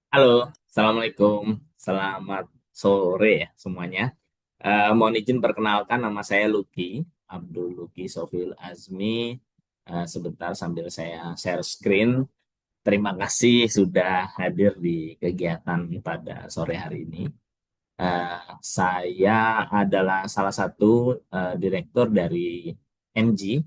Halo, Assalamualaikum. Selamat sore ya semuanya. Mohon izin perkenalkan nama saya Lucky, Abdul Lucky Sofil Azmi. Sebentar sambil saya share screen. Terima kasih sudah hadir di kegiatan pada sore hari ini. Saya adalah salah satu direktur dari MG,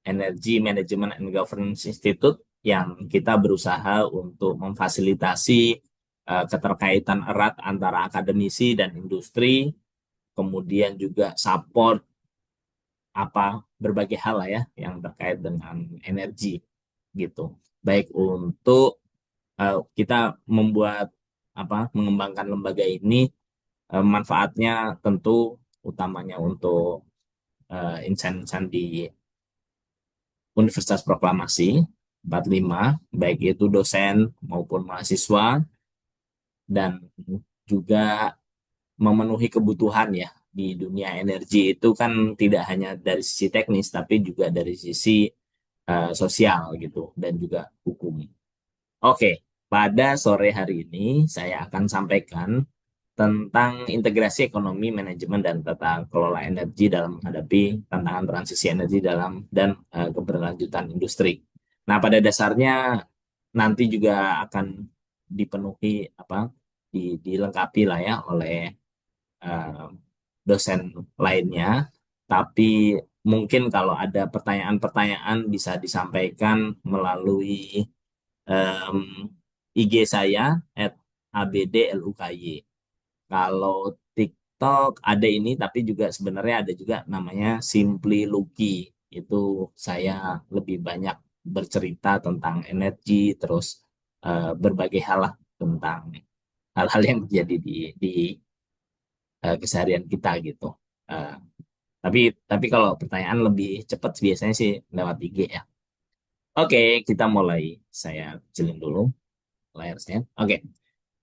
Energy Management and Governance Institute, yang kita berusaha untuk memfasilitasi keterkaitan erat antara akademisi dan industri, kemudian juga support berbagai hal lah ya yang terkait dengan energi gitu. Baik untuk kita membuat mengembangkan lembaga ini, manfaatnya tentu utamanya untuk insan-insan di Universitas Proklamasi 45, baik itu dosen maupun mahasiswa, dan juga memenuhi kebutuhan ya di dunia energi itu kan tidak hanya dari sisi teknis tapi juga dari sisi sosial gitu dan juga hukum. Oke, pada sore hari ini saya akan sampaikan tentang integrasi ekonomi, manajemen, dan tata kelola energi dalam menghadapi tantangan transisi energi dalam dan keberlanjutan industri. Nah, pada dasarnya nanti juga akan dipenuhi dilengkapi lah ya oleh eh, dosen lainnya. Tapi mungkin kalau ada pertanyaan-pertanyaan bisa disampaikan melalui em, IG saya @abdluky. Kalau TikTok ada ini, tapi juga sebenarnya ada juga namanya Simply Lucky. Itu saya lebih banyak bercerita tentang energi, terus berbagai hal lah tentang hal-hal yang terjadi di keseharian kita gitu. Eh, tapi kalau pertanyaan lebih cepat biasanya sih lewat IG ya. Oke, kita mulai. Saya kecilin dulu layarnya. Oke.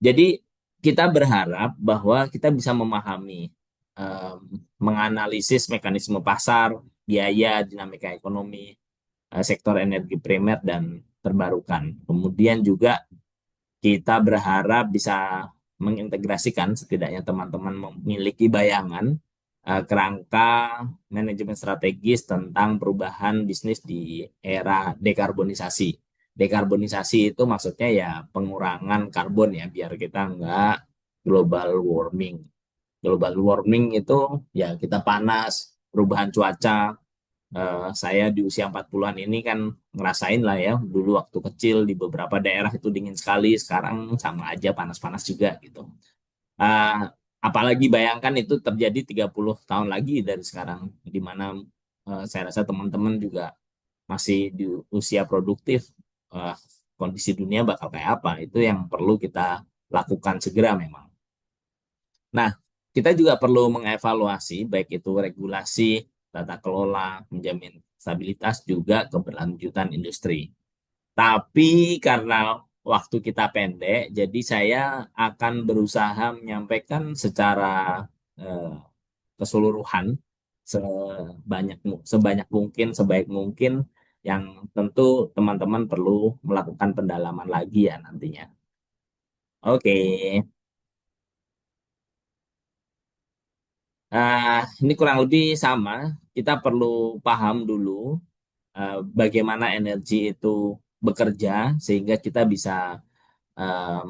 Jadi kita berharap bahwa kita bisa memahami, em, menganalisis mekanisme pasar, biaya, dinamika ekonomi, sektor energi primer dan terbarukan. Kemudian juga kita berharap bisa mengintegrasikan, setidaknya teman-teman memiliki bayangan kerangka manajemen strategis tentang perubahan bisnis di era dekarbonisasi. Dekarbonisasi itu maksudnya ya pengurangan karbon ya, biar kita nggak global warming. Global warming itu ya kita panas, perubahan cuaca. Saya di usia 40-an ini kan ngerasain lah ya, dulu waktu kecil di beberapa daerah itu dingin sekali, sekarang sama aja panas-panas juga gitu. Uh, Apalagi bayangkan itu terjadi 30 tahun lagi dari sekarang, di mana saya rasa teman-teman juga masih di usia produktif. Uh, Kondisi dunia bakal kayak apa, itu yang perlu kita lakukan segera memang. Nah, kita juga perlu mengevaluasi baik itu regulasi, tata kelola, menjamin stabilitas, juga keberlanjutan industri. Tapi karena waktu kita pendek, jadi saya akan berusaha menyampaikan secara eh, keseluruhan, sebanyak mungkin, sebaik mungkin, yang tentu teman-teman perlu melakukan pendalaman lagi ya nantinya. Oke. Ini kurang lebih sama. Kita perlu paham dulu bagaimana energi itu bekerja sehingga kita bisa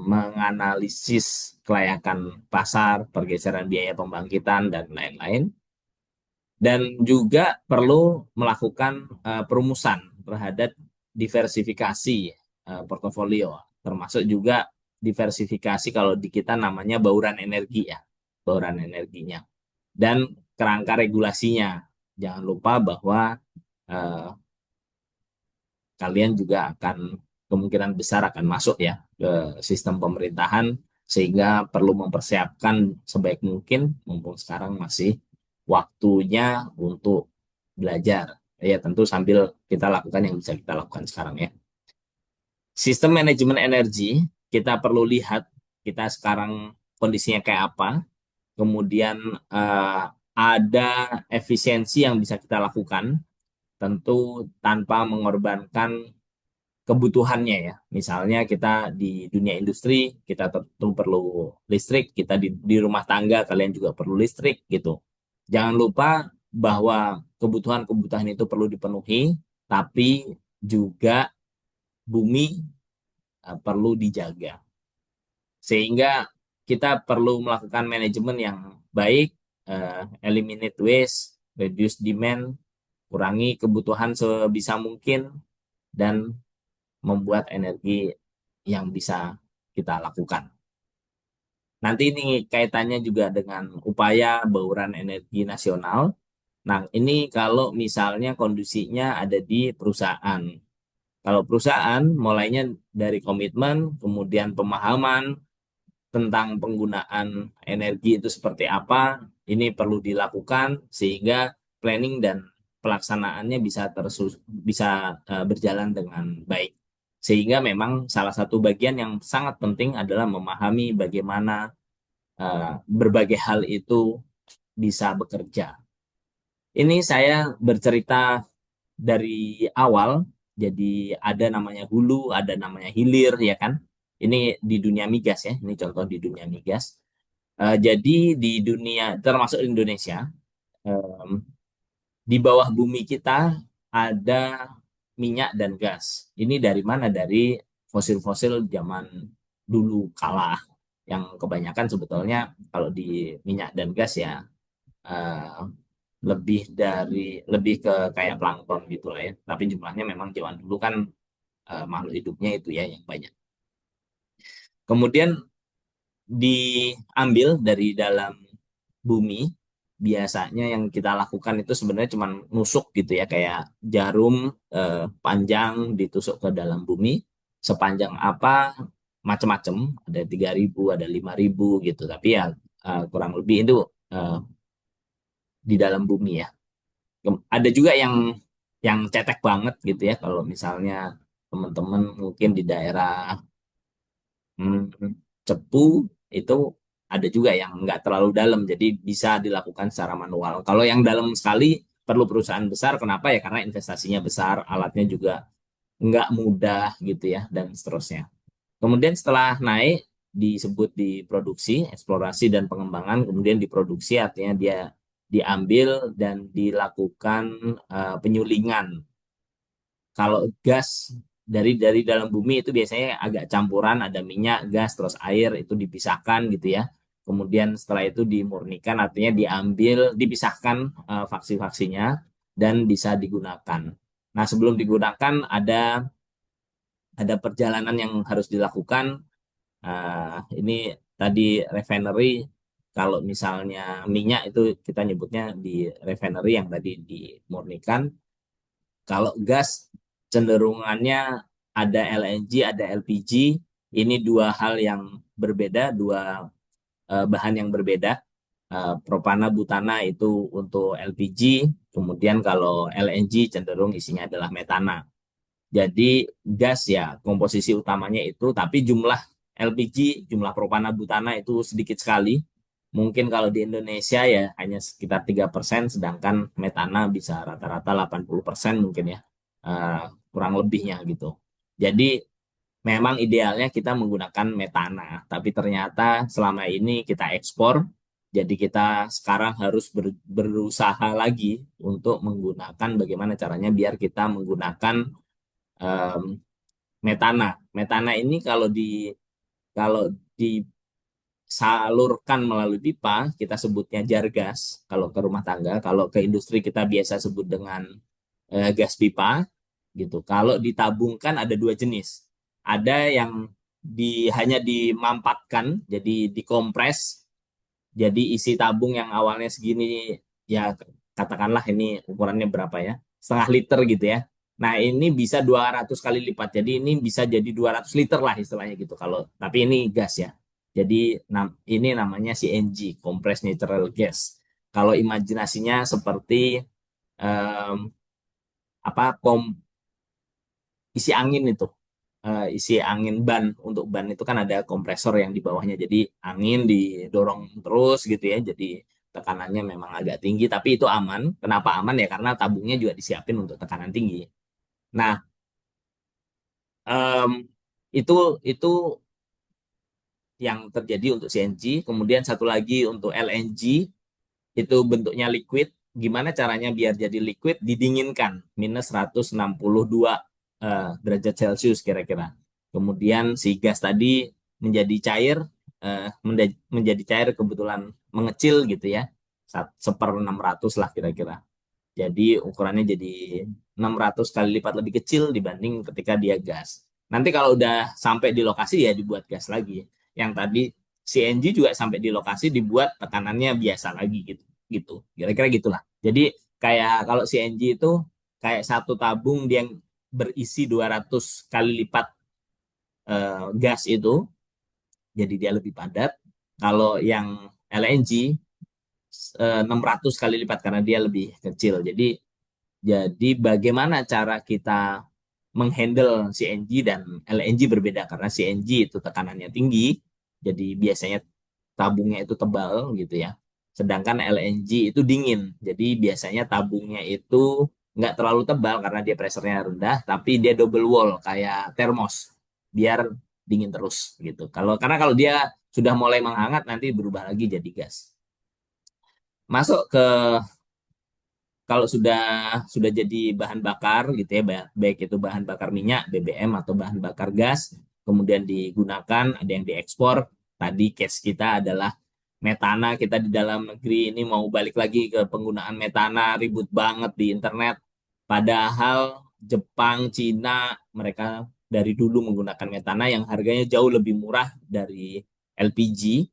menganalisis kelayakan pasar, pergeseran biaya pembangkitan, dan lain-lain. Dan juga perlu melakukan perumusan terhadap diversifikasi portofolio, termasuk juga diversifikasi kalau di kita namanya bauran energi ya, bauran energinya. Dan kerangka regulasinya. Jangan lupa bahwa eh, kalian juga akan kemungkinan besar akan masuk ya ke sistem pemerintahan, sehingga perlu mempersiapkan sebaik mungkin mumpung sekarang masih waktunya untuk belajar. Ya tentu sambil kita lakukan yang bisa kita lakukan sekarang ya. Sistem manajemen energi, kita perlu lihat kita sekarang kondisinya kayak apa, kemudian eh, ada efisiensi yang bisa kita lakukan, tentu tanpa mengorbankan kebutuhannya ya. Misalnya kita di dunia industri, kita tentu perlu listrik, kita di rumah tangga kalian juga perlu listrik gitu. Jangan lupa bahwa kebutuhan-kebutuhan itu perlu dipenuhi, tapi juga bumi perlu dijaga. Sehingga kita perlu melakukan manajemen yang baik, eliminate waste, reduce demand, kurangi kebutuhan sebisa mungkin, dan membuat energi yang bisa kita lakukan. Nanti ini kaitannya juga dengan upaya bauran energi nasional. Nah, ini kalau misalnya kondisinya ada di perusahaan. Kalau perusahaan mulainya dari komitmen, kemudian pemahaman tentang penggunaan energi itu seperti apa, ini perlu dilakukan sehingga planning dan pelaksanaannya bisa berjalan dengan baik. Sehingga memang salah satu bagian yang sangat penting adalah memahami bagaimana berbagai hal itu bisa bekerja. Ini saya bercerita dari awal, jadi ada namanya hulu, ada namanya hilir, ya kan? Ini di dunia migas ya, ini contoh di dunia migas. Jadi di dunia, termasuk Indonesia, em, di bawah bumi kita ada minyak dan gas. Ini dari mana? Dari fosil-fosil zaman dulu kala. Yang kebanyakan sebetulnya kalau di minyak dan gas ya eh, lebih ke kayak plankton gitu lah ya. Tapi jumlahnya memang zaman dulu kan makhluk hidupnya itu ya yang banyak. Kemudian diambil dari dalam bumi, biasanya yang kita lakukan itu sebenarnya cuma nusuk gitu ya, kayak jarum panjang ditusuk ke dalam bumi, sepanjang apa macam-macam, ada 3.000, ada 5.000 gitu, tapi ya kurang lebih itu eh, di dalam bumi ya. Ada juga yang cetek banget gitu ya, kalau misalnya teman-teman mungkin di daerah Cepu itu ada juga yang nggak terlalu dalam, jadi bisa dilakukan secara manual. Kalau yang dalam sekali perlu perusahaan besar, kenapa ya? Karena investasinya besar, alatnya juga nggak mudah gitu ya, dan seterusnya. Kemudian setelah naik disebut diproduksi, eksplorasi dan pengembangan, kemudian diproduksi artinya dia diambil dan dilakukan penyulingan. Kalau gas dari dalam bumi itu biasanya agak campuran, ada minyak, gas, terus air itu dipisahkan gitu ya. Kemudian setelah itu dimurnikan, artinya diambil, dipisahkan faksi-faksinya dan bisa digunakan. Nah, sebelum digunakan ada perjalanan yang harus dilakukan. Ini tadi refinery, kalau misalnya minyak itu kita nyebutnya di refinery yang tadi dimurnikan. Kalau gas cenderungannya ada LNG, ada LPG. Ini dua hal yang berbeda, dua bahan yang berbeda. Propana butana itu untuk LPG, kemudian kalau LNG cenderung isinya adalah metana. Jadi gas ya komposisi utamanya itu, tapi jumlah LPG, jumlah propana butana itu sedikit sekali. Mungkin kalau di Indonesia ya hanya sekitar 3%, sedangkan metana bisa rata-rata 80% mungkin ya, kurang lebihnya gitu. Jadi memang idealnya kita menggunakan metana, tapi ternyata selama ini kita ekspor, jadi kita sekarang harus berusaha lagi untuk menggunakan bagaimana caranya biar kita menggunakan em, metana. Metana ini kalau disalurkan melalui pipa, kita sebutnya jar gas kalau ke rumah tangga. Kalau ke industri kita biasa sebut dengan gas pipa gitu. Kalau ditabungkan ada dua jenis. Ada yang hanya dimampatkan, jadi dikompres, jadi isi tabung yang awalnya segini, ya katakanlah ini ukurannya berapa ya, setengah liter gitu ya. Nah ini bisa 200 kali lipat, jadi ini bisa jadi 200 liter lah istilahnya gitu. Kalau tapi ini gas ya. Jadi ini namanya CNG, compressed natural gas. Kalau imajinasinya seperti em, apa isi angin itu, isi angin ban. Untuk ban itu kan ada kompresor yang di bawahnya, jadi angin didorong terus gitu ya, jadi tekanannya memang agak tinggi tapi itu aman. Kenapa aman ya? Karena tabungnya juga disiapin untuk tekanan tinggi. Nah, Em, itu yang terjadi untuk CNG. Kemudian satu lagi untuk LNG, itu bentuknya liquid. Gimana caranya biar jadi liquid? Didinginkan minus 162 derajat Celcius kira-kira. Kemudian si gas tadi menjadi cair, menjadi cair kebetulan mengecil gitu ya, 1/600 lah kira-kira. Jadi ukurannya jadi 600 kali lipat lebih kecil dibanding ketika dia gas. Nanti kalau udah sampai di lokasi ya dibuat gas lagi. Yang tadi CNG juga sampai di lokasi dibuat tekanannya biasa lagi gitu. Gitu. Kira-kira gitulah. Jadi kayak kalau CNG itu kayak satu tabung dia yang berisi 200 kali lipat gas itu, jadi dia lebih padat. Kalau yang LNG 600 kali lipat karena dia lebih kecil. Jadi bagaimana cara kita menghandle CNG dan LNG berbeda karena CNG itu tekanannya tinggi, jadi biasanya tabungnya itu tebal gitu ya. Sedangkan LNG itu dingin, jadi biasanya tabungnya itu nggak terlalu tebal karena dia pressure-nya rendah, tapi dia double wall kayak termos, biar dingin terus gitu. Karena kalau dia sudah mulai menghangat nanti berubah lagi jadi gas. Masuk ke kalau sudah jadi bahan bakar gitu ya, baik itu bahan bakar minyak BBM atau bahan bakar gas, kemudian digunakan, ada yang diekspor. Tadi case kita adalah metana, kita di dalam negeri ini mau balik lagi ke penggunaan metana, ribut banget di internet. Padahal Jepang, Cina, mereka dari dulu menggunakan metana yang harganya jauh lebih murah dari LPG,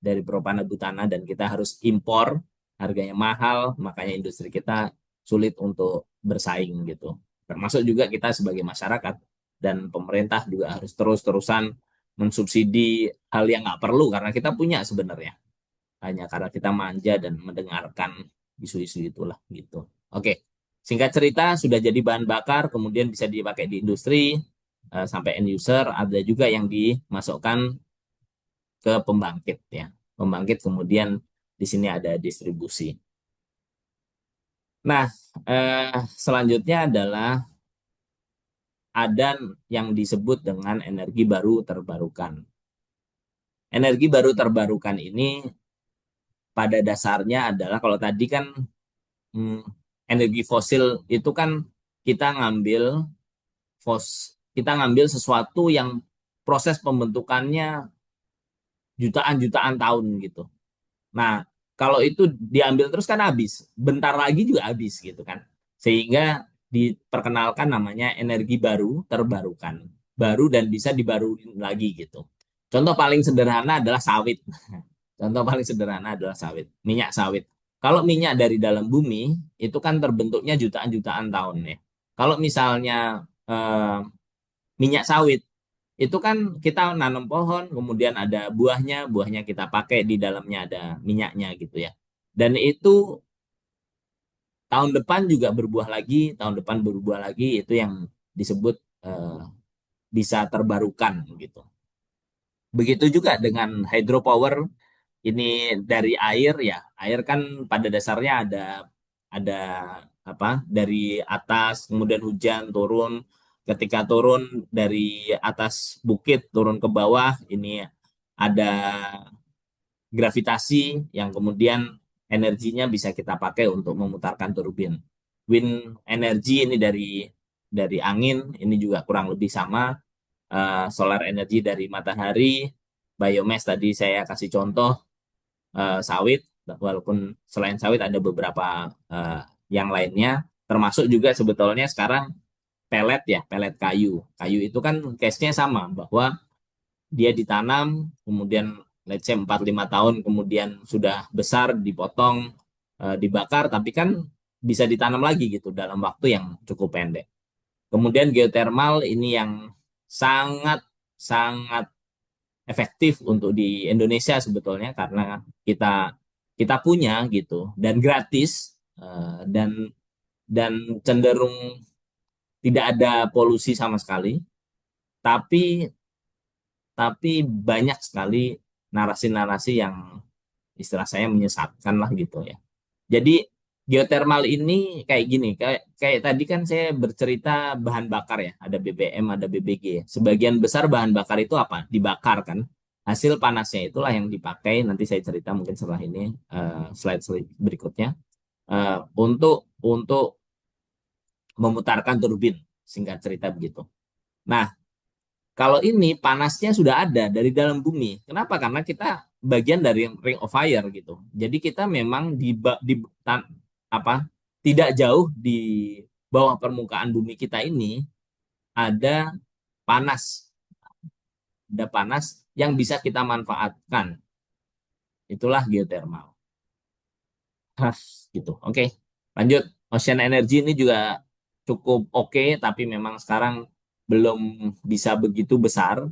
dari propana butana, dan kita harus impor, harganya mahal, makanya industri kita sulit untuk bersaing gitu. Termasuk juga kita sebagai masyarakat dan pemerintah juga harus terus-terusan mensubsidi hal yang nggak perlu karena kita punya sebenarnya, hanya karena kita manja dan mendengarkan isu-isu itulah gitu. Oke, singkat cerita sudah jadi bahan bakar, kemudian bisa dipakai di industri sampai end user, ada juga yang dimasukkan ke pembangkit ya. Pembangkit kemudian di sini ada distribusi. Nah, selanjutnya adalah ada yang disebut dengan energi baru terbarukan. Energi baru terbarukan ini pada dasarnya adalah kalau tadi kan hmm, energi fosil itu kan kita ngambil kita ngambil sesuatu yang proses pembentukannya jutaan-jutaan tahun gitu. Nah, kalau itu diambil terus kan habis, bentar lagi juga habis gitu kan. Sehingga diperkenalkan namanya energi baru terbarukan. Baru dan bisa dibaruin lagi gitu. Contoh paling sederhana adalah sawit. Contoh paling sederhana adalah sawit, minyak sawit. Kalau minyak dari dalam bumi itu kan terbentuknya jutaan-jutaan tahun ya. Kalau misalnya minyak sawit itu kan kita nanam pohon, kemudian ada buahnya, buahnya kita pakai di dalamnya ada minyaknya gitu ya. Dan itu tahun depan juga berbuah lagi, tahun depan berbuah lagi, itu yang disebut eh, bisa terbarukan gitu. Begitu juga dengan hydropower, ini dari air ya. Air kan pada dasarnya ada apa? Dari atas kemudian hujan turun, ketika turun dari atas bukit turun ke bawah, ini ada gravitasi yang kemudian energinya bisa kita pakai untuk memutarkan turbin. Wind energy ini dari angin, ini juga kurang lebih sama. Solar energy dari matahari, biomass tadi saya kasih contoh sawit, walaupun selain sawit ada beberapa yang lainnya, termasuk juga sebetulnya sekarang pelet ya, pelet kayu. Kayu itu kan case-nya sama, bahwa dia ditanam, kemudian let's say 4-5 tahun kemudian sudah besar, dipotong, dibakar, tapi kan bisa ditanam lagi gitu dalam waktu yang cukup pendek. Kemudian geothermal ini yang sangat sangat efektif untuk di Indonesia sebetulnya karena kita kita punya gitu dan gratis, dan cenderung tidak ada polusi sama sekali, tapi banyak sekali narasi-narasi yang istilah saya menyesatkan lah gitu ya. Jadi Geothermal ini kayak gini, kayak kayak tadi kan saya bercerita bahan bakar ya, ada BBM, ada BBG. Sebagian besar bahan bakar itu apa? Dibakar kan. Hasil panasnya itulah yang dipakai. Nanti saya cerita mungkin setelah ini slide berikutnya untuk memutarkan turbin. Singkat cerita begitu. Nah, kalau ini panasnya sudah ada dari dalam bumi. Kenapa? Karena kita bagian dari ring of fire gitu. Jadi kita memang apa tidak jauh di bawah permukaan bumi kita ini ada panas, ada panas yang bisa kita manfaatkan. Itulah geothermal. Hah, gitu. Oke, lanjut. Ocean energy ini juga cukup oke, tapi memang sekarang belum bisa begitu besar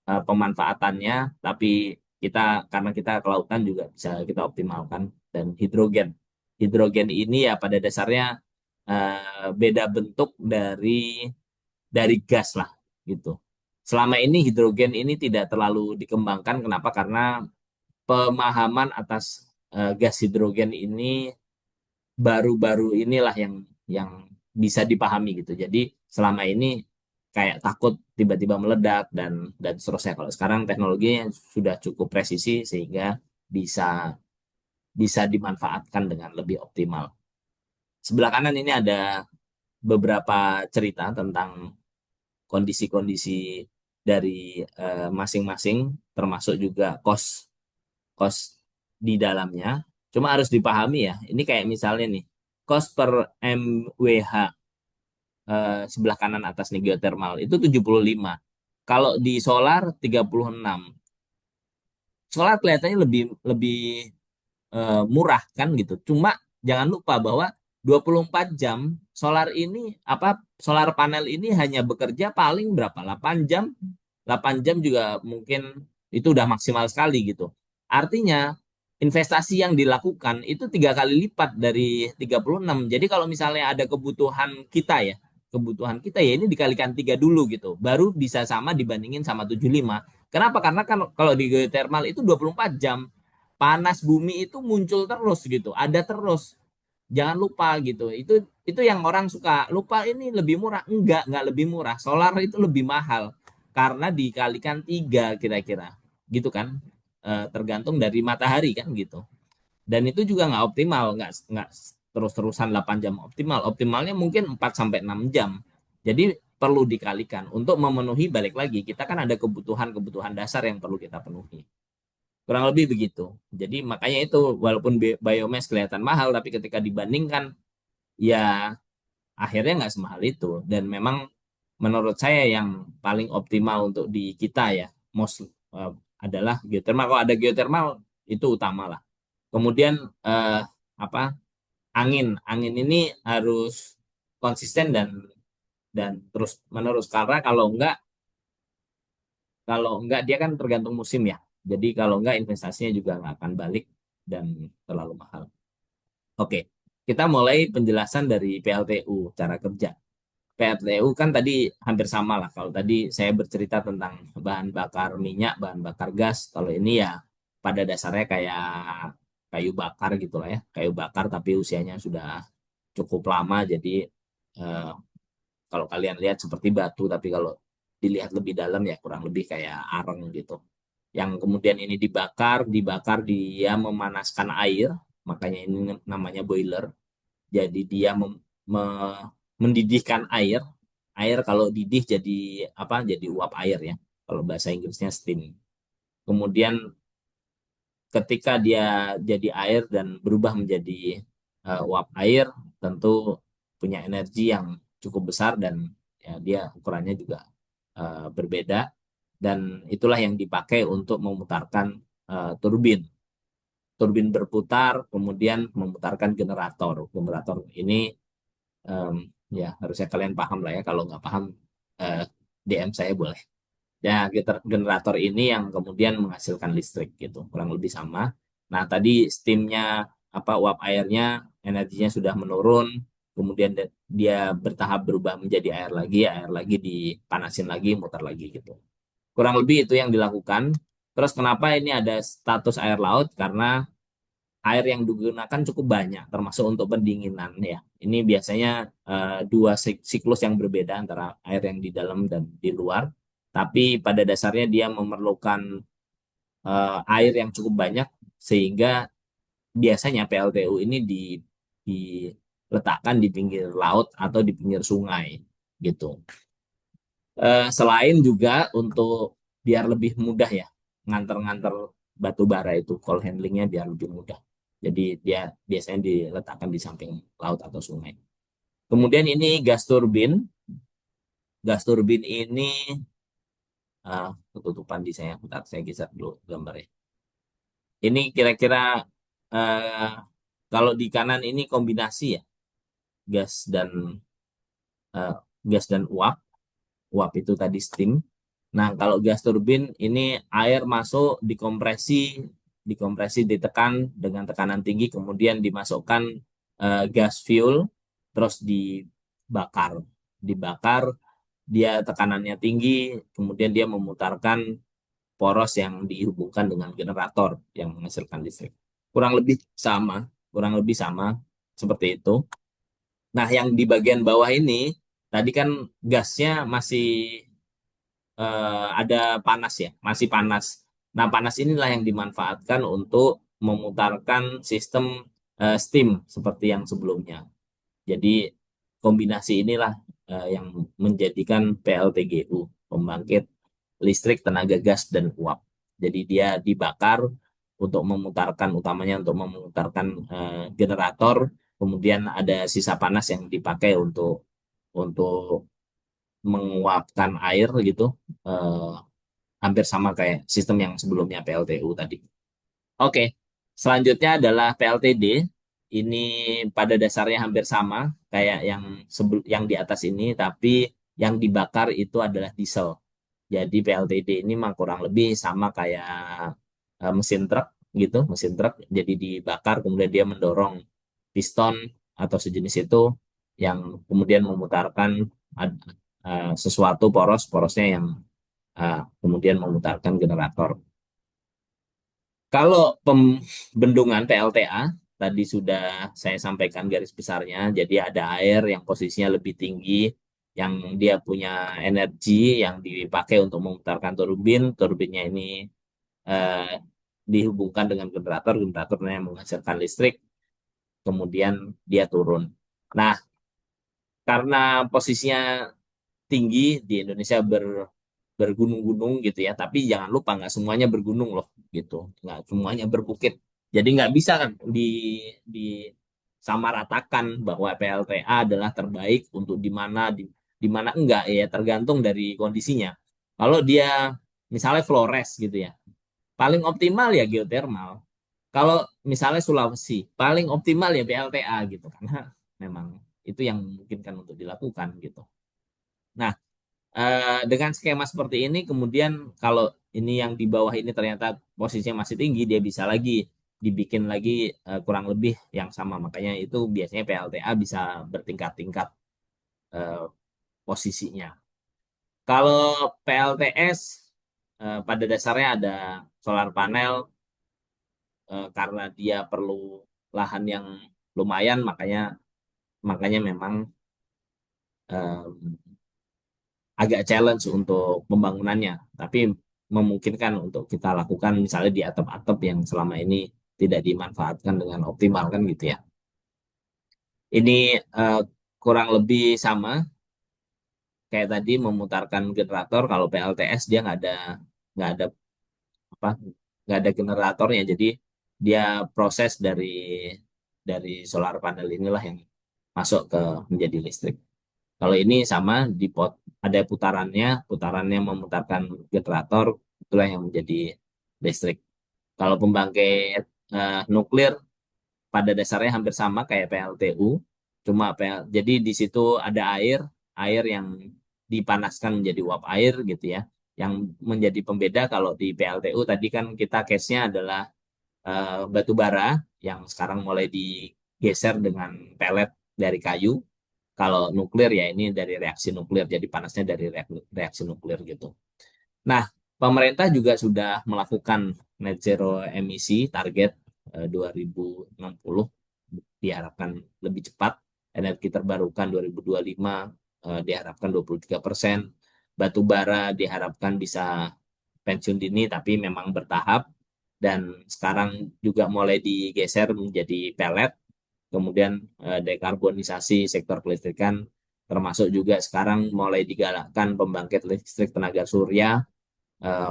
pemanfaatannya. Tapi kita karena kita kelautan juga bisa kita optimalkan. Dan hidrogen, hidrogen ini ya pada dasarnya beda bentuk dari gas lah, gitu. Selama ini hidrogen ini tidak terlalu dikembangkan. Kenapa? Karena pemahaman atas gas hidrogen ini baru-baru inilah yang bisa dipahami gitu. Jadi selama ini kayak takut tiba-tiba meledak dan seterusnya. Kalau sekarang teknologinya sudah cukup presisi sehingga bisa bisa dimanfaatkan dengan lebih optimal. Sebelah kanan ini ada beberapa cerita tentang kondisi-kondisi dari masing-masing, termasuk juga cost di dalamnya. Cuma harus dipahami ya, ini kayak misalnya nih, cost per MWH sebelah kanan atas nih geothermal itu 75. Kalau di solar 36. Solar kelihatannya lebih lebih murah kan gitu. Cuma jangan lupa bahwa 24 jam solar ini solar panel ini hanya bekerja paling berapa? 8 jam. 8 jam juga mungkin itu udah maksimal sekali gitu. Artinya investasi yang dilakukan itu 3 kali lipat dari 36. Jadi kalau misalnya ada kebutuhan kita ya ini dikalikan 3 dulu gitu. Baru bisa sama dibandingin sama 75. Kenapa? Karena kan kalau di geothermal itu 24 jam panas bumi itu muncul terus gitu, ada terus. Jangan lupa gitu. Itu yang orang suka lupa ini lebih murah. Enggak lebih murah. Solar itu lebih mahal karena dikalikan 3 kira-kira. Gitu kan? Tergantung dari matahari kan gitu. Dan itu juga nggak optimal, nggak terus-terusan 8 jam optimal. Optimalnya mungkin 4 sampai 6 jam. Jadi perlu dikalikan untuk memenuhi balik lagi. Kita kan ada kebutuhan-kebutuhan dasar yang perlu kita penuhi. Kurang lebih begitu. Jadi makanya itu walaupun biomass kelihatan mahal, tapi ketika dibandingkan ya akhirnya nggak semahal itu. Dan memang menurut saya yang paling optimal untuk di kita ya, most adalah geothermal. Kalau ada geothermal itu utama lah. Kemudian eh, apa angin ini harus konsisten dan terus menerus karena kalau enggak dia kan tergantung musim ya. Jadi kalau enggak investasinya juga nggak akan balik dan terlalu mahal. Oke, kita mulai penjelasan dari PLTU, cara kerja. PLTU kan tadi hampir sama lah. Kalau tadi saya bercerita tentang bahan bakar minyak, bahan bakar gas. Kalau ini ya pada dasarnya kayak kayu bakar gitu lah ya. Kayu bakar tapi usianya sudah cukup lama. Jadi eh, kalau kalian lihat seperti batu, tapi kalau dilihat lebih dalam ya kurang lebih kayak areng gitu. Yang kemudian ini dibakar dia memanaskan air, makanya ini namanya boiler. Jadi dia mendidihkan air. Air kalau didih jadi apa? Jadi uap air ya. Kalau bahasa Inggrisnya steam. Kemudian ketika dia jadi air dan berubah menjadi uap air, tentu punya energi yang cukup besar dan ya dia ukurannya juga berbeda dan itulah yang dipakai untuk memutarkan turbin. Turbin berputar, kemudian memutarkan generator. Generator ini um, ya harusnya kalian paham lah ya. Kalau nggak paham, uh, DM saya boleh. Ya, generator ini yang kemudian menghasilkan listrik gitu, kurang lebih sama. Nah, tadi steamnya uap airnya energinya sudah menurun, kemudian dia bertahap berubah menjadi air lagi dipanasin lagi, mutar lagi gitu. Kurang lebih itu yang dilakukan. Terus kenapa ini ada status air laut? Karena air yang digunakan cukup banyak, termasuk untuk pendinginan ya. Ini biasanya dua siklus yang berbeda antara air yang di dalam dan di luar. Tapi pada dasarnya dia memerlukan air yang cukup banyak sehingga biasanya PLTU ini diletakkan di pinggir laut atau di pinggir sungai gitu. Selain juga untuk biar lebih mudah ya nganter-nganter batu bara itu call handlingnya biar lebih mudah. Jadi dia biasanya diletakkan di samping laut atau sungai. Kemudian ini gas turbin. Gas turbin ini ketutupan di saya. Bentar, saya geser dulu gambarnya. Ini kira-kira eh, kalau di kanan ini kombinasi ya gas dan eh, gas dan uap. Uap itu tadi steam. Nah, kalau gas turbin ini air masuk dikompresi ditekan dengan tekanan tinggi, kemudian dimasukkan gas fuel, terus dibakar. Dibakar, dia tekanannya tinggi, kemudian dia memutarkan poros yang dihubungkan dengan generator yang menghasilkan listrik. Kurang lebih sama seperti itu. Nah, yang di bagian bawah ini, tadi kan gasnya masih ada panas ya, masih panas. Nah, panas inilah yang dimanfaatkan untuk memutarkan sistem steam seperti yang sebelumnya. Jadi kombinasi inilah yang menjadikan PLTGU, pembangkit listrik tenaga gas dan uap. Jadi dia dibakar untuk memutarkan, utamanya untuk memutarkan generator, kemudian ada sisa panas yang dipakai untuk menguapkan air gitu, eh, hampir sama kayak sistem yang sebelumnya PLTU tadi. Oke, selanjutnya adalah PLTD. Ini pada dasarnya hampir sama kayak yang di atas ini, tapi yang dibakar itu adalah diesel. Jadi PLTD ini mah kurang lebih sama kayak mesin truk gitu, mesin truk. Jadi dibakar kemudian dia mendorong piston atau sejenis itu yang kemudian memutarkan sesuatu porosnya yang kemudian memutarkan generator. Kalau pembendungan PLTA tadi sudah saya sampaikan garis besarnya, jadi ada air yang posisinya lebih tinggi, yang dia punya energi yang dipakai untuk memutarkan turbin, turbinnya ini eh, dihubungkan dengan generator, generatornya yang menghasilkan listrik, kemudian dia turun. Nah, karena posisinya tinggi di Indonesia bergunung-gunung gitu ya, tapi jangan lupa nggak semuanya bergunung loh gitu, nggak semuanya berbukit. Jadi nggak bisa kan di samaratakan bahwa PLTA adalah terbaik untuk di mana enggak ya tergantung dari kondisinya. Kalau dia misalnya Flores gitu ya, paling optimal ya geotermal. Kalau misalnya Sulawesi, paling optimal ya PLTA gitu karena memang itu yang memungkinkan untuk dilakukan gitu. Nah, dengan skema seperti ini, kemudian kalau ini yang di bawah ini ternyata posisinya masih tinggi, dia bisa lagi dibikin lagi kurang lebih yang sama. Makanya itu biasanya PLTA bisa bertingkat-tingkat eh, posisinya. Kalau PLTS pada dasarnya ada solar panel karena dia perlu lahan yang lumayan, makanya makanya memang eh, agak challenge untuk pembangunannya, tapi memungkinkan untuk kita lakukan misalnya di atap-atap yang selama ini tidak dimanfaatkan dengan optimal kan gitu ya. Ini eh, kurang lebih sama kayak tadi memutarkan generator. Kalau PLTS dia nggak ada apa nggak ada generatornya, jadi dia proses dari solar panel inilah yang masuk ke menjadi listrik. Kalau ini sama ada putarannya memutarkan generator, itulah yang menjadi listrik. Kalau pembangkit nuklir pada dasarnya hampir sama kayak PLTU, cuma jadi di situ ada air yang dipanaskan menjadi uap air gitu ya. Yang menjadi pembeda kalau di PLTU tadi kan kita case-nya adalah batu bara yang sekarang mulai digeser dengan pelet dari kayu. Kalau nuklir ya ini dari reaksi nuklir, jadi panasnya dari reaksi nuklir gitu. Nah, pemerintah juga sudah melakukan net zero emisi target 2060 diharapkan lebih cepat, energi terbarukan 2025 diharapkan 23%, batu bara diharapkan bisa pensiun dini tapi memang bertahap, dan sekarang juga mulai digeser menjadi pelet. Kemudian dekarbonisasi sektor kelistrikan, termasuk juga sekarang mulai digalakkan pembangkit listrik tenaga surya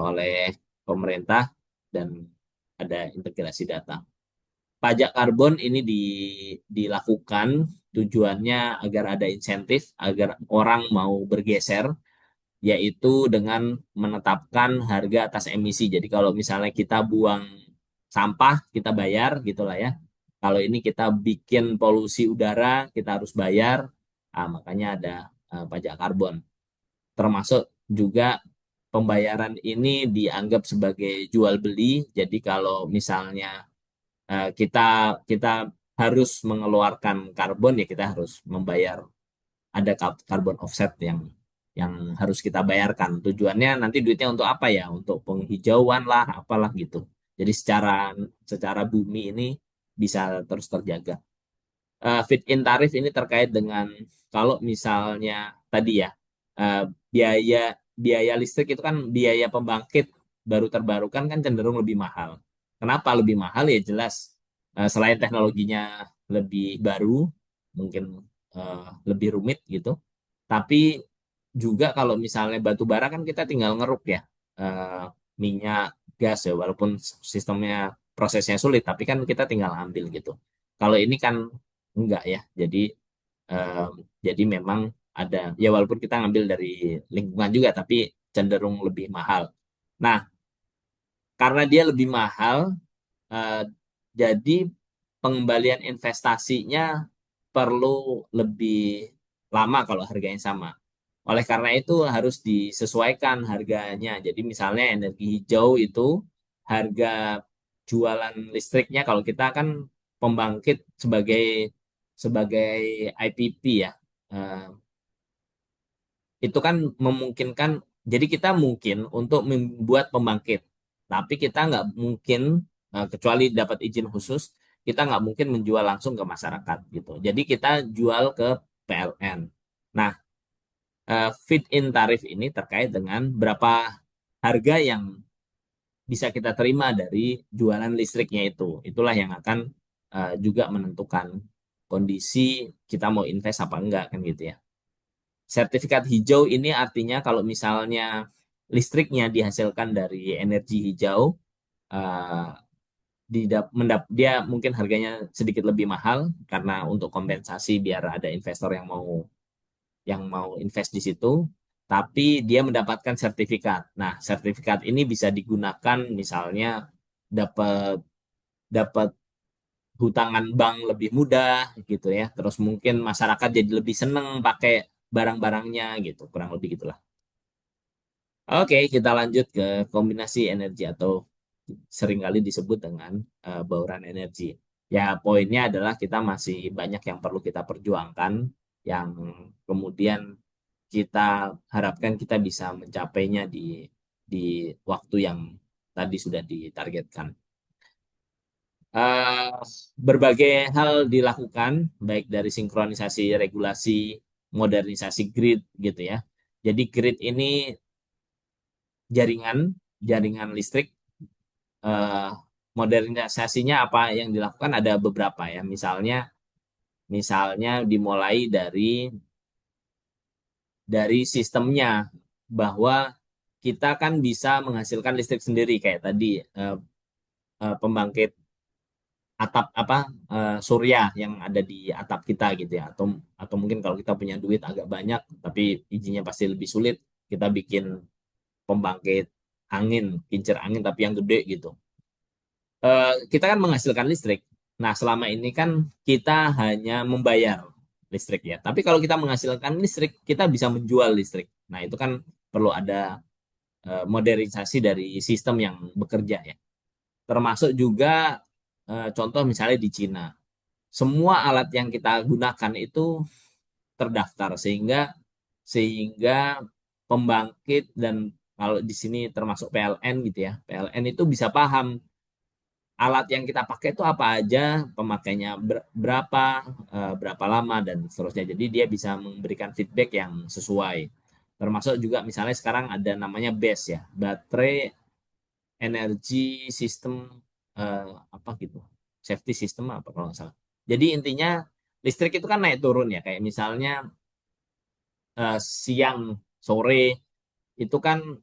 oleh pemerintah, dan ada integrasi data. Pajak karbon ini dilakukan tujuannya agar ada insentif, agar orang mau bergeser, yaitu dengan menetapkan harga atas emisi. Jadi kalau misalnya kita buang sampah, kita bayar gitulah ya. Kalau ini kita bikin polusi udara, kita harus bayar. Makanya ada pajak karbon. Termasuk juga pembayaran ini dianggap sebagai jual beli. Jadi kalau misalnya kita kita harus mengeluarkan karbon, ya kita harus membayar, ada carbon offset yang harus kita bayarkan. Tujuannya nanti duitnya untuk apa ya? Untuk penghijauan lah, apalah gitu. Jadi secara secara bumi ini bisa terus terjaga. Fit in tarif ini terkait dengan kalau misalnya tadi ya, eh, biaya biaya listrik itu kan biaya pembangkit baru terbarukan kan cenderung lebih mahal. Kenapa lebih mahal? Ya jelas selain teknologinya lebih baru, mungkin lebih rumit gitu. Tapi juga kalau misalnya batu bara kan kita tinggal ngeruk ya, eh, minyak, gas ya, walaupun sistemnya prosesnya sulit, tapi kan kita tinggal ambil gitu. Kalau ini kan enggak ya, eh, jadi memang ada ya, walaupun kita ngambil dari lingkungan juga, tapi cenderung lebih mahal. Nah, karena dia lebih mahal, eh, jadi pengembalian investasinya perlu lebih lama kalau harganya sama. Oleh karena itu harus disesuaikan harganya. Jadi misalnya energi hijau itu harga jualan listriknya, kalau kita kan pembangkit sebagai sebagai IPP ya, eh, itu kan memungkinkan. Jadi kita mungkin untuk membuat pembangkit, tapi kita nggak mungkin, kecuali dapat izin khusus, kita nggak mungkin menjual langsung ke masyarakat gitu. Jadi kita jual ke PLN. Nah, fit-in tarif ini terkait dengan berapa harga yang bisa kita terima dari jualan listriknya itu. Itulah yang akan juga menentukan kondisi kita mau invest apa enggak kan gitu ya. Sertifikat hijau ini artinya kalau misalnya listriknya dihasilkan dari energi hijau, eh, dia mungkin harganya sedikit lebih mahal karena untuk kompensasi biar ada investor yang mau invest di situ, tapi dia mendapatkan sertifikat. Nah, sertifikat ini bisa digunakan misalnya dapat dapat hutangan bank lebih mudah gitu ya. Terus mungkin masyarakat jadi lebih seneng pakai barang-barangnya gitu, kurang lebih gitulah. Oke, kita lanjut ke kombinasi energi atau seringkali disebut dengan bauran energi. Ya, poinnya adalah kita masih banyak yang perlu kita perjuangkan, yang kemudian kita harapkan kita bisa mencapainya di waktu yang tadi sudah ditargetkan. Eh, Berbagai hal dilakukan, baik dari sinkronisasi regulasi, modernisasi grid gitu ya. Jadi grid ini jaringan jaringan listrik. eh, Modernisasinya apa yang dilakukan ada beberapa ya. Misalnya dimulai dari sistemnya, bahwa kita kan bisa menghasilkan listrik sendiri kayak tadi, pembangkit atap apa, surya yang ada di atap kita gitu ya, atau mungkin kalau kita punya duit agak banyak tapi izinnya pasti lebih sulit, kita bikin pembangkit angin, kincir angin tapi yang gede gitu. Kita kan menghasilkan listrik. Nah, selama ini kan kita hanya membayar listrik ya. Tapi kalau kita menghasilkan listrik, kita bisa menjual listrik. Nah, itu kan perlu ada modernisasi dari sistem yang bekerja ya. Termasuk juga contoh misalnya di Cina. Semua alat yang kita gunakan itu terdaftar, sehingga sehingga pembangkit dan kalau di sini termasuk PLN gitu ya. PLN itu bisa paham alat yang kita pakai itu apa aja, pemakainya berapa, berapa lama dan seterusnya. Jadi dia bisa memberikan feedback yang sesuai. Termasuk juga misalnya sekarang ada namanya BESS ya, baterai energy system, apa gitu, safety system apa kalau nggak salah. Jadi intinya listrik itu kan naik turun ya, kayak misalnya siang sore itu kan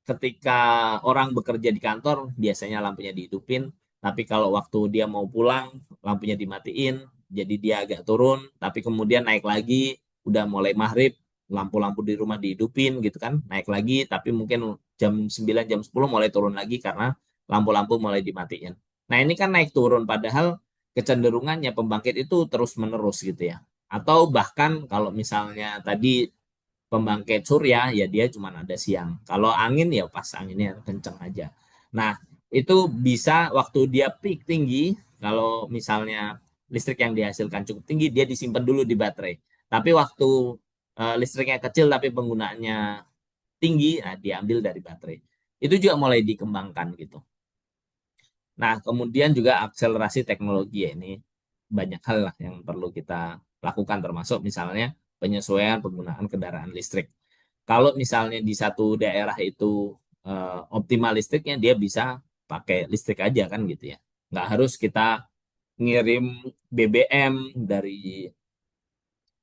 ketika orang bekerja di kantor biasanya lampunya dihidupin, tapi kalau waktu dia mau pulang lampunya dimatiin, jadi dia agak turun, tapi kemudian naik lagi, udah mulai maghrib, lampu-lampu di rumah dihidupin gitu kan, naik lagi, tapi mungkin jam 9 jam 10 mulai turun lagi karena lampu-lampu mulai dimatiin. Nah ini kan naik turun, padahal kecenderungannya pembangkit itu terus-menerus gitu ya. Atau bahkan kalau misalnya tadi pembangkit surya ya dia cuma ada siang. Kalau angin ya pas anginnya kenceng aja. Nah, itu bisa waktu dia peak tinggi, kalau misalnya listrik yang dihasilkan cukup tinggi, dia disimpan dulu di baterai. Tapi waktu listriknya kecil tapi penggunaannya tinggi, nah diambil dari baterai. Itu juga mulai dikembangkan gitu. Nah, kemudian juga akselerasi teknologi ya ini banyak hal lah yang perlu kita lakukan termasuk misalnya penyesuaian penggunaan kendaraan listrik. Kalau misalnya di satu daerah itu optimal listriknya, dia bisa pakai listrik aja kan gitu ya. Nggak harus kita ngirim BBM dari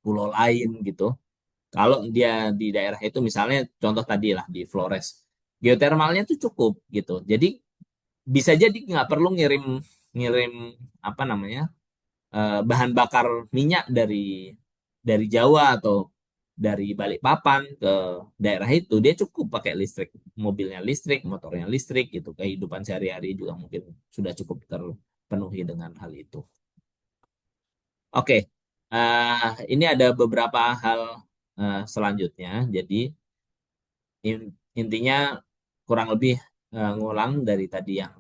pulau lain gitu. Kalau dia di daerah itu misalnya contoh tadi lah di Flores, geotermalnya tuh cukup gitu. Jadi bisa jadi nggak perlu ngirim ngirim apa namanya bahan bakar minyak dari Jawa atau dari Balikpapan ke daerah itu, dia cukup pakai listrik, mobilnya listrik, motornya listrik gitu. Kehidupan sehari-hari juga mungkin sudah cukup terpenuhi dengan hal itu. Oke, ini ada beberapa hal selanjutnya. Jadi intinya kurang lebih ngulang dari tadi yang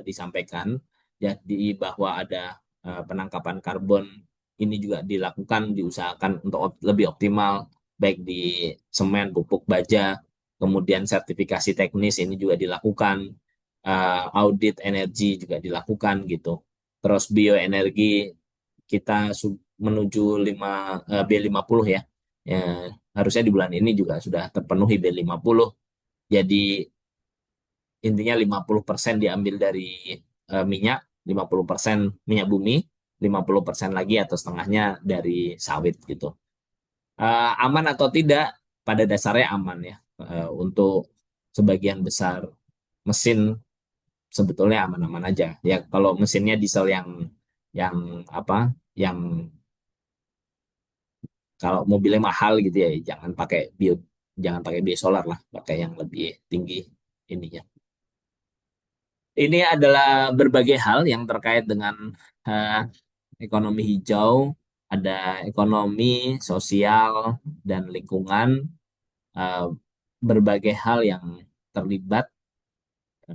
disampaikan. Jadi bahwa ada penangkapan karbon ini juga dilakukan, diusahakan untuk lebih optimal, baik di semen, pupuk, baja, kemudian sertifikasi teknis ini juga dilakukan, audit energi juga dilakukan gitu. Terus bioenergi kita menuju 5, B50 ya. Ya, harusnya di bulan ini juga sudah terpenuhi B50. Jadi intinya 50% diambil dari minyak, 50% minyak bumi, 50% lagi atau setengahnya dari sawit gitu. Aman atau tidak? Pada dasarnya aman ya. Untuk sebagian besar mesin sebetulnya aman-aman aja. Ya kalau mesinnya diesel yang apa? Yang kalau mobilnya mahal gitu ya, jangan pakai biosolar lah, pakai yang lebih tinggi ininya. Ini adalah berbagai hal yang terkait dengan eh, ekonomi hijau, ada ekonomi, sosial, dan lingkungan, eh, berbagai hal yang terlibat.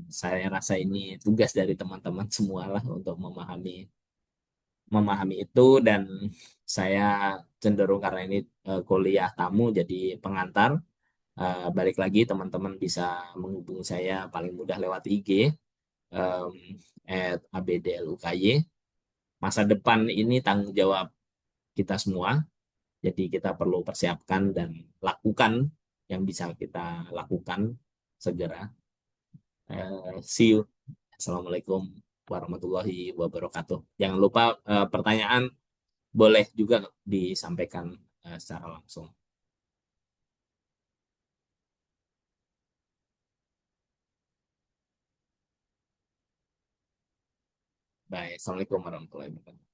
Saya rasa ini tugas dari teman-teman semua lah untuk memahami memahami itu dan saya cenderung karena ini kuliah tamu jadi pengantar. Balik lagi teman-teman bisa menghubungi saya paling mudah lewat IG um, @abdluky. Masa depan ini tanggung jawab kita semua, jadi kita perlu persiapkan dan lakukan yang bisa kita lakukan segera. See you. Assalamualaikum warahmatullahi wabarakatuh. Jangan lupa pertanyaan boleh juga disampaikan secara langsung. Baik, Assalamualaikum warahmatullahi wabarakatuh.